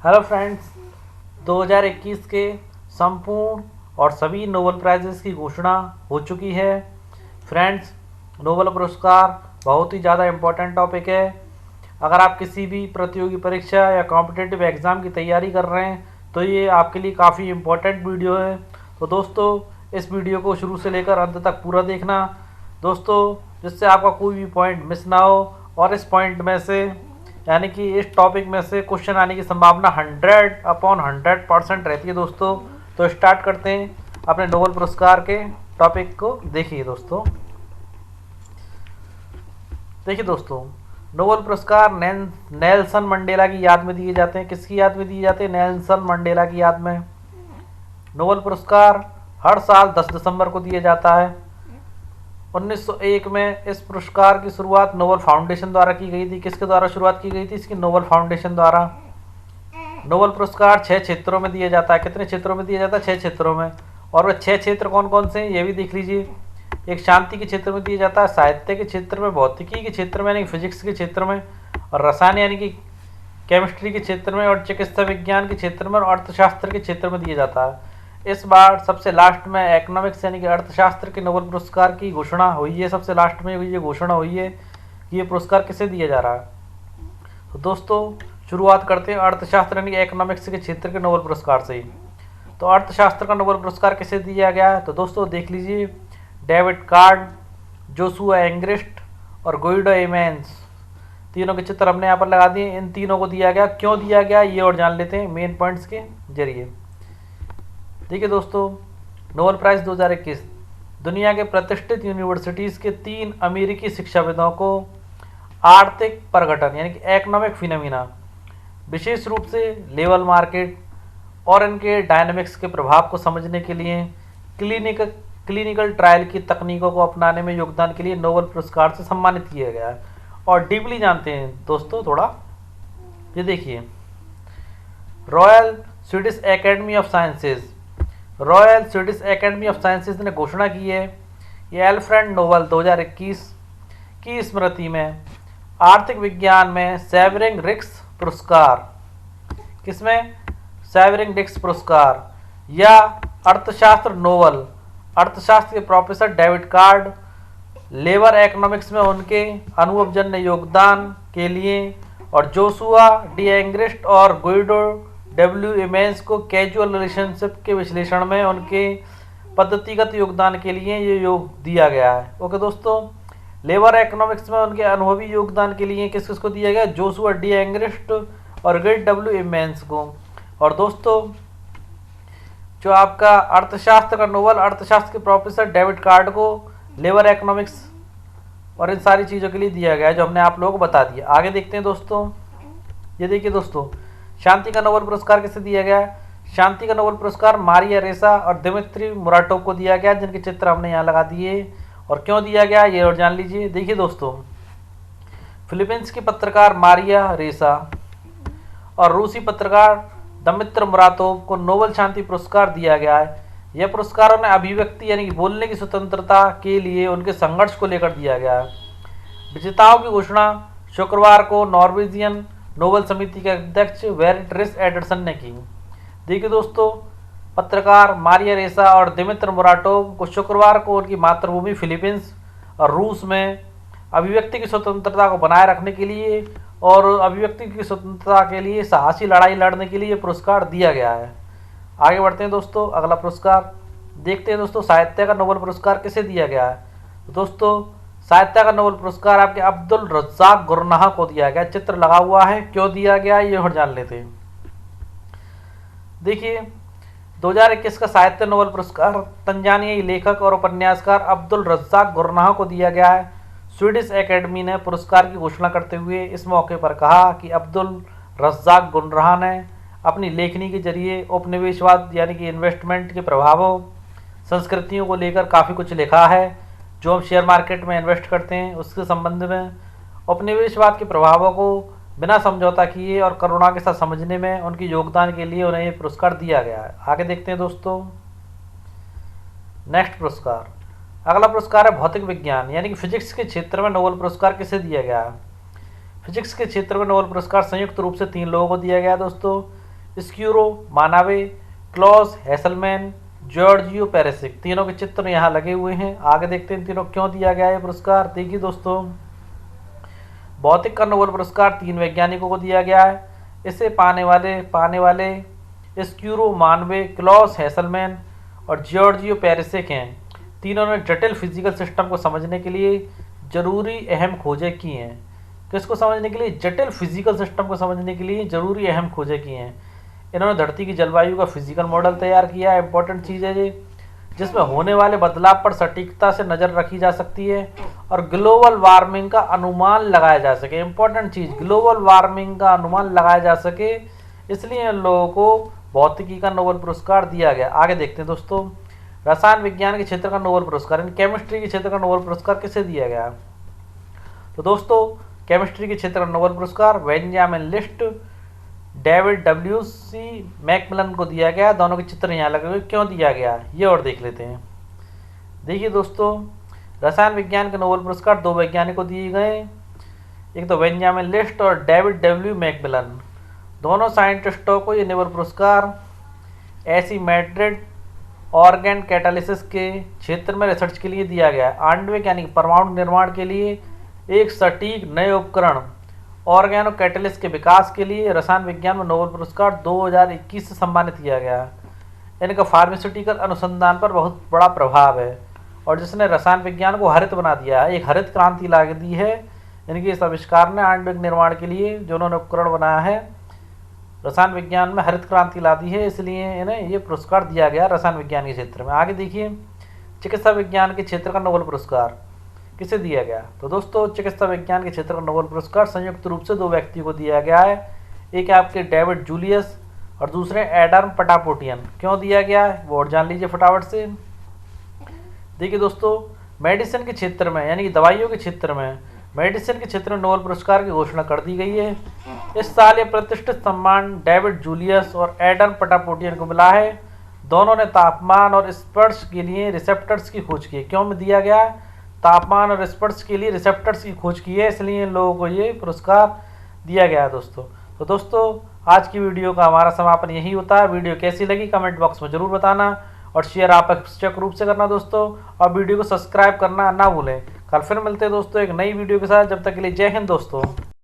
Hello friends, 2021 के संपूर्ण और सभी नोबेल प्राइजेस की घोषणा हो चुकी है। फ्रेंड्स, नोबेल पुरस्कार बहुत ही ज़्यादा इम्पोर्टेंट टॉपिक है। अगर आप किसी भी प्रतियोगी परीक्षा या कॉम्पिटिटिव एग्ज़ाम की तैयारी कर रहे हैं तो ये आपके लिए काफ़ी इम्पोर्टेंट वीडियो है। तो दोस्तों, इस वीडियो को शुरू से लेकर अंत तक पूरा देखना दोस्तों, जिससे आपका कोई भी पॉइंट मिस ना हो। और इस पॉइंट में से यानी कि इस टॉपिक में से क्वेश्चन आने की संभावना 100/100% रहती है दोस्तों। तो स्टार्ट करते हैं अपने नोबेल पुरस्कार के टॉपिक को। देखिए दोस्तों, नोबेल पुरस्कार नेल्सन मंडेला की याद में दिए जाते हैं। किसकी याद में दिए जाते हैं? नेल्सन मंडेला की याद में। नोबेल पुरस्कार हर साल 10 दिसंबर को दिया जाता है। 1901 में इस पुरस्कार की शुरुआत नोबेल फाउंडेशन द्वारा की गई थी। किसके द्वारा शुरुआत की गई थी इसकी? नोबेल फाउंडेशन द्वारा। नोबेल पुरस्कार 6 क्षेत्रों में दिया जाता है। कितने क्षेत्रों में दिया जाता है? 6 क्षेत्रों में। और वह 6 क्षेत्र कौन कौन से हैं ये भी देख लीजिए। एक शांति के क्षेत्र में दिया जाता है, साहित्य के क्षेत्र में, भौतिकी के क्षेत्र में यानी फिजिक्स के क्षेत्र में, और रसायन यानी कि केमिस्ट्री के क्षेत्र में, और चिकित्सा विज्ञान के क्षेत्र में, और अर्थशास्त्र के क्षेत्र में दिया जाता है। इस बार सबसे लास्ट में इकोनॉमिक्स यानी कि अर्थशास्त्र के नोबेल पुरस्कार की घोषणा हुई है। सबसे लास्ट में ये घोषणा हुई है कि ये पुरस्कार किसे दिया जा रहा है। तो दोस्तों, शुरुआत करते हैं अर्थशास्त्र यानी कि इकोनॉमिक्स के क्षेत्र के नोबेल पुरस्कार से ही। तो अर्थशास्त्र का नोबेल पुरस्कार किसे दिया गया है? तो दोस्तों देख लीजिए, डेविड कार्ड, जोशुआ एंग्रिस्ट और गुइडो एमेंस, तीनों के चित्र हमने यहाँ पर लगा दिए। इन तीनों को दिया गया। क्यों दिया गया ये और जान लेते हैं मेन पॉइंट्स के जरिए। देखिए दोस्तों, नोबेल प्राइज़ 2021 दुनिया के प्रतिष्ठित यूनिवर्सिटीज़ के 3 अमेरिकी शिक्षाविदों को आर्थिक प्रगटन यानी कि इकोनॉमिक फिनोमिना, विशेष रूप से लेबर मार्केट और इनके डायनामिक्स के प्रभाव को समझने के लिए क्लिनिकल ट्रायल की तकनीकों को अपनाने में योगदान के लिए नोबेल पुरस्कार से सम्मानित किया गया है। और डीपली जानते हैं दोस्तों थोड़ा। ये देखिए, royal Swedish academy of sciences ने घोषणा की है कि एल्फ्रेड नोबेल 2021 की स्मृति में आर्थिक विज्ञान में सेवरिंग रिक्स पुरस्कार, किसमें? सेवरिंग रिक्स पुरस्कार, या अर्थशास्त्र के professor David card, labour economics में उनके अनुभवजन्य योगदान के लिए, और जोशुआ डी एंग्रिस्ट और गुइडो डब्ल्यू एमेंस को कैजुअल रिलेशनशिप के विश्लेषण में उनके पद्धतिगत योगदान के लिए ये योग दिया गया है। ओके दोस्तों, लेबर इकोनॉमिक्स में उनके अनुभवी योगदान के लिए किस किस को दिया गया? जोशुआ डी एंग्रिस्ट और गुइडो डब्ल्यू एमेंस को। और दोस्तों, जो आपका अर्थशास्त्र का नोबेल अर्थशास्त्र के प्रोफेसर डेविड कार्ड को लेबर इकोनॉमिक्स और इन सारी चीज़ों के लिए दिया गया है, जो हमने आप लोगों को बता दिया। आगे देखते हैं दोस्तों। ये देखिए दोस्तों, शांति का नोबेल पुरस्कार किसे दिया गया है? शांति का नोबेल पुरस्कार मारिया रेसा और दिमित्री मुराटोव को दिया गया, जिनके चित्र हमने यहाँ लगा दिए। और क्यों दिया गया ये और जान लीजिए। देखिए दोस्तों, फिलीपींस की पत्रकार मारिया रेसा और रूसी पत्रकार दिमित्री मुराटोव को नोबेल शांति पुरस्कार दिया गया है। यह पुरस्कार उन्हें अभिव्यक्ति यानी कि बोलने की स्वतंत्रता के लिए उनके संघर्ष को लेकर दिया गया है। विजेताओं की घोषणा शुक्रवार को नॉर्वेजियन नोबेल समिति के अध्यक्ष बेरिट रिस एडरसन ने की। देखिए दोस्तों, पत्रकार मारिया रेसा और दिमित्री मुराटोव को शुक्रवार को उनकी मातृभूमि फिलीपींस और रूस में अभिव्यक्ति की स्वतंत्रता को बनाए रखने के लिए और अभिव्यक्ति की स्वतंत्रता के लिए साहसी लड़ाई लड़ने के लिए पुरस्कार दिया गया है। आगे बढ़ते हैं दोस्तों, अगला पुरस्कार देखते हैं दोस्तों। साहित्य का नोबेल पुरस्कार किसे दिया गया है? तो दोस्तों, साहित्य का नोबेल पुरस्कार आपके अब्दुल रज़्ज़ाक गुरनाह को दिया गया। चित्र लगा हुआ है। क्यों दिया गया ये और जान लेते हैं। देखिए, 2021 का साहित्य नोबेल पुरस्कार तंजानियाई लेखक और उपन्यासकार अब्दुल रज़्ज़ाक गुरनाह को दिया गया है। स्वीडिश एकेडमी ने पुरस्कार की घोषणा करते हुए इस मौके पर कहा कि अब्दुल रज़्ज़ाक गुरनाह ने अपनी लेखनी के जरिए उपनिवेशवाद यानी कि इन्वेस्टमेंट के प्रभावों, संस्कृतियों को लेकर काफ़ी कुछ लिखा है। जो हम शेयर मार्केट में इन्वेस्ट करते हैं उसके संबंध में उपनिवेशवाद के प्रभावों को बिना समझौता किए और करुणा के साथ समझने में उनके योगदान के लिए उन्हें ये पुरस्कार दिया गया है। आगे देखते हैं दोस्तों, नेक्स्ट पुरस्कार। अगला पुरस्कार है भौतिक विज्ञान यानी कि फिजिक्स के क्षेत्र में नोबेल पुरस्कार किसे दिया गया है? फिजिक्स के क्षेत्र में नोबेल पुरस्कार संयुक्त रूप से 3 लोगों को दिया गया है दोस्तों। स्क्यूरो मानावे, क्लॉस हेसलमैन, जॉर्जियो पेरेसिक, तीनों के चित्र यहाँ लगे हुए हैं। आगे देखते हैं तीनों क्यों दिया गया है पुरस्कार। देखिए दोस्तों, भौतिक का नोबेल पुरस्कार 3 वैज्ञानिकों को दिया गया है। इसे पाने वाले स्क्यूरो मानवे, क्लॉस हेसलमैन और जॉर्जियो पेरेसिक हैं। तीनों ने जटिल फिजिकल सिस्टम को समझने के लिए जरूरी अहम खोजें की हैं। किसको समझने के लिए? जटिल फिजिकल सिस्टम को समझने के लिए जरूरी अहम खोजें की हैं। इन्होंने धरती की जलवायु का फिजिकल मॉडल तैयार किया है, इंपॉर्टेंट चीज़ है ये, जिसमें होने वाले बदलाव पर सटीकता से नज़र रखी जा सकती है और ग्लोबल वार्मिंग का अनुमान लगाया जा सके। इंपॉर्टेंट चीज़, ग्लोबल वार्मिंग का अनुमान लगाया जा सके, इसलिए इन लोगों को भौतिकी का नोबेल पुरस्कार दिया गया। आगे देखते हैं दोस्तों, रसायन विज्ञान के क्षेत्र का नोबेल पुरस्कार, केमिस्ट्री के क्षेत्र का नोबेल पुरस्कार किसे दिया गया? तो दोस्तों, केमिस्ट्री के क्षेत्र का नोबेल पुरस्कार Benjamin list, David W.C. Macmillan को दिया गया। दोनों के चित्र यहाँ लगे हुए, क्यों दिया गया ये और देख लेते हैं। देखिए दोस्तों, रसायन विज्ञान के नोबेल पुरस्कार 2 वैज्ञानिकों को दिए गए, एक तो बेंजामिन लिस्ट और डेविड W. मैकमिलन। दोनों साइंटिस्टों को ये नोबेल पुरस्कार एसिमेट्रिक ऑर्गेन कैटालिसिस के क्षेत्र में रिसर्च के लिए दिया गया है। आणविक यानी परमाणु निर्माण के लिए एक सटीक नए उपकरण ऑर्गेनो कैटलिस्ट के विकास के लिए रसायन विज्ञान में नोबेल पुरस्कार 2021 से सम्मानित किया गया। इनका फार्मास्यूटिकल अनुसंधान पर बहुत बड़ा प्रभाव है और जिसने रसायन विज्ञान को हरित बना दिया है, एक हरित क्रांति ला दी है। इनके इस आविष्कार ने आणविक निर्माण के लिए जो उन्होंने उपकरण बनाया है, रसायन विज्ञान में हरित क्रांति ला दी है, इसलिए इन्हें ये पुरस्कार दिया गया रसायन विज्ञान के क्षेत्र में। आगे देखिए, चिकित्सा विज्ञान के क्षेत्र का नोबेल पुरस्कार किसे दिया गया? तो दोस्तों, चिकित्सा विज्ञान के क्षेत्र का नोबेल पुरस्कार संयुक्त रूप से 2 व्यक्ति को दिया गया है। एक है आपके डेविड जूलियस और दूसरे एडम पटापोटियन। क्यों दिया गया है वो और जान लीजिए फटाफट से। देखिए दोस्तों, मेडिसिन के क्षेत्र में यानी कि दवाइयों के क्षेत्र में, मेडिसिन के क्षेत्र में नोबेल पुरस्कार की घोषणा कर दी गई है। इस साल ये प्रतिष्ठित सम्मान डेविड जूलियस और एडम पटापोटियन को मिला है। दोनों ने तापमान और स्पर्श के लिए रिसेप्टर्स की खोज की है। क्यों में दिया गया है? तापमान और स्पर्श के लिए रिसेप्टर्स की खोज की है, इसलिए इन लोगों को ये पुरस्कार दिया गया है दोस्तों। तो दोस्तों, आज की वीडियो का हमारा समापन यही होता है। वीडियो कैसी लगी कमेंट बॉक्स में जरूर बताना और शेयर आप आवश्यक रूप से करना दोस्तों, और वीडियो को सब्सक्राइब करना ना भूलें। कल फिर मिलते हैं दोस्तों एक नई वीडियो के साथ। जब तक के लिए जय हिंद दोस्तों।